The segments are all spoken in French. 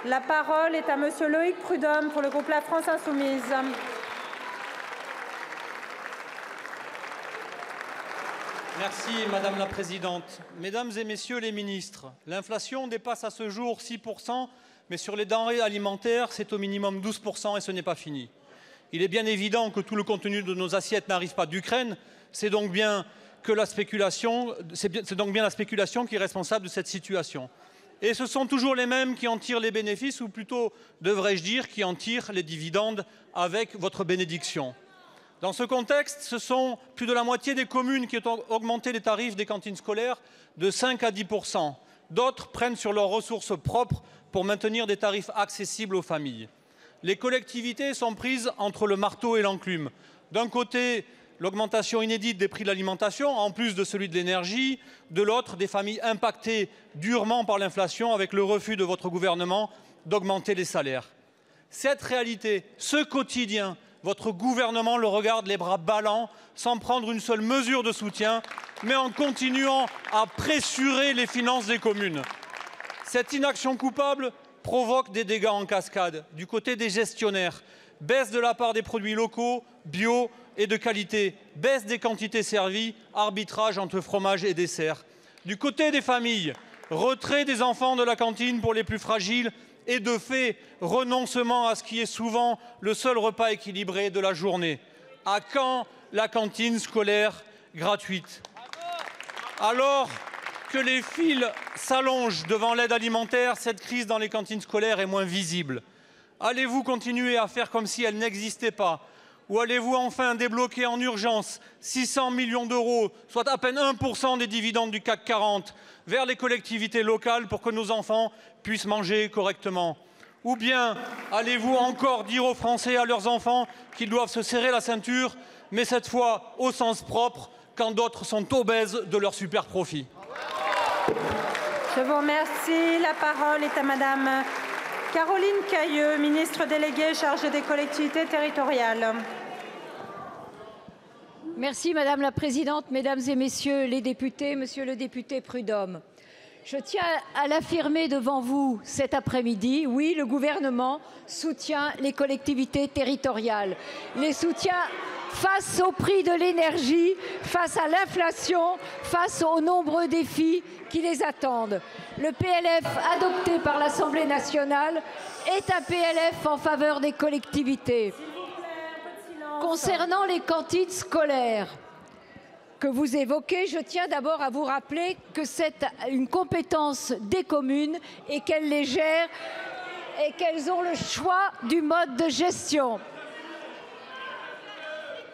La parole est à Monsieur Loïc Prudhomme pour le groupe La France Insoumise. Merci Madame la Présidente. Mesdames et Messieurs les ministres, l'inflation dépasse à ce jour 6%, mais sur les denrées alimentaires, c'est au minimum 12% et ce n'est pas fini. Il est bien évident que tout le contenu de nos assiettes n'arrive pas d'Ukraine, c'est donc bien la spéculation qui est responsable de cette situation. Et ce sont toujours les mêmes qui en tirent les bénéfices, ou plutôt, devrais-je dire, qui en tirent les dividendes avec votre bénédiction. Dans ce contexte, ce sont plus de la moitié des communes qui ont augmenté les tarifs des cantines scolaires de 5 à 10%. D'autres prennent sur leurs ressources propres pour maintenir des tarifs accessibles aux familles. Les collectivités sont prises entre le marteau et l'enclume. D'un côté, l'augmentation inédite des prix de l'alimentation, en plus de celui de l'énergie. De l'autre, des familles impactées durement par l'inflation avec le refus de votre gouvernement d'augmenter les salaires. Cette réalité, ce quotidien, votre gouvernement le regarde les bras ballants, sans prendre une seule mesure de soutien, mais en continuant à pressurer les finances des communes. Cette inaction coupable provoque des dégâts en cascade. Du côté des gestionnaires, baisse de la part des produits locaux, bio et de qualité, baisse des quantités servies, arbitrage entre fromage et dessert. Du côté des familles, retrait des enfants de la cantine pour les plus fragiles et de fait, renoncement à ce qui est souvent le seul repas équilibré de la journée. À quand la cantine scolaire gratuite? Alors que les files s'allongent devant l'aide alimentaire, cette crise dans les cantines scolaires est moins visible. Allez-vous continuer à faire comme si elle n'existait pas? Ou allez-vous enfin débloquer en urgence 600 millions d'euros, soit à peine 1% des dividendes du CAC 40, vers les collectivités locales pour que nos enfants puissent manger correctement? Ou bien allez-vous encore dire aux Français et à leurs enfants qu'ils doivent se serrer la ceinture, mais cette fois au sens propre, quand d'autres sont obèses de leurs super profits? Je vous remercie. La parole est à Madame Caroline Cayeux, ministre déléguée chargée des collectivités territoriales. Merci Madame la Présidente, Mesdames et Messieurs les députés, Monsieur le député Prudhomme. Je tiens à l'affirmer devant vous cet après-midi, oui, le gouvernement soutient les collectivités territoriales. Les soutient face au prix de l'énergie, face à l'inflation, face aux nombreux défis qui les attendent. Le PLF adopté par l'Assemblée nationale est un PLF en faveur des collectivités. Concernant les cantines scolaires que vous évoquez, je tiens d'abord à vous rappeler que c'est une compétence des communes et qu'elles les gèrent et qu'elles ont le choix du mode de gestion.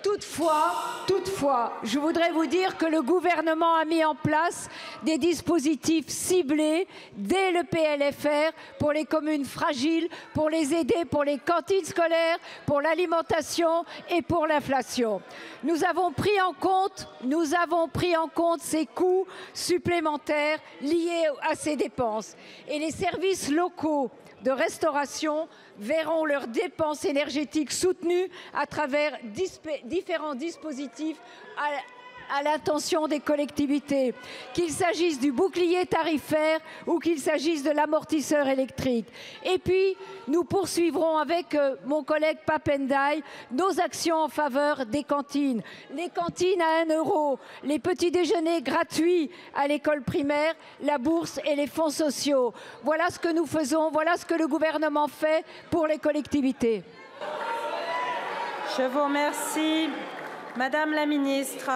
Toutefois, je voudrais vous dire que le gouvernement a mis en place des dispositifs ciblés dès le PLFR pour les communes fragiles, pour les aider pour les cantines scolaires, pour l'alimentation et pour l'inflation. Nous avons pris en compte ces coûts supplémentaires liés à ces dépenses. Et les services locaux de restauration verront leurs dépenses énergétiques soutenues à travers différents dispositifs à l'intention des collectivités, qu'il s'agisse du bouclier tarifaire ou qu'il s'agisse de l'amortisseur électrique. Et puis, nous poursuivrons avec mon collègue Pap Ndiaye nos actions en faveur des cantines. Les cantines à 1 €, les petits déjeuners gratuits à l'école primaire, la bourse et les fonds sociaux. Voilà ce que nous faisons, voilà ce que le gouvernement fait pour les collectivités. Je vous remercie. Madame la ministre.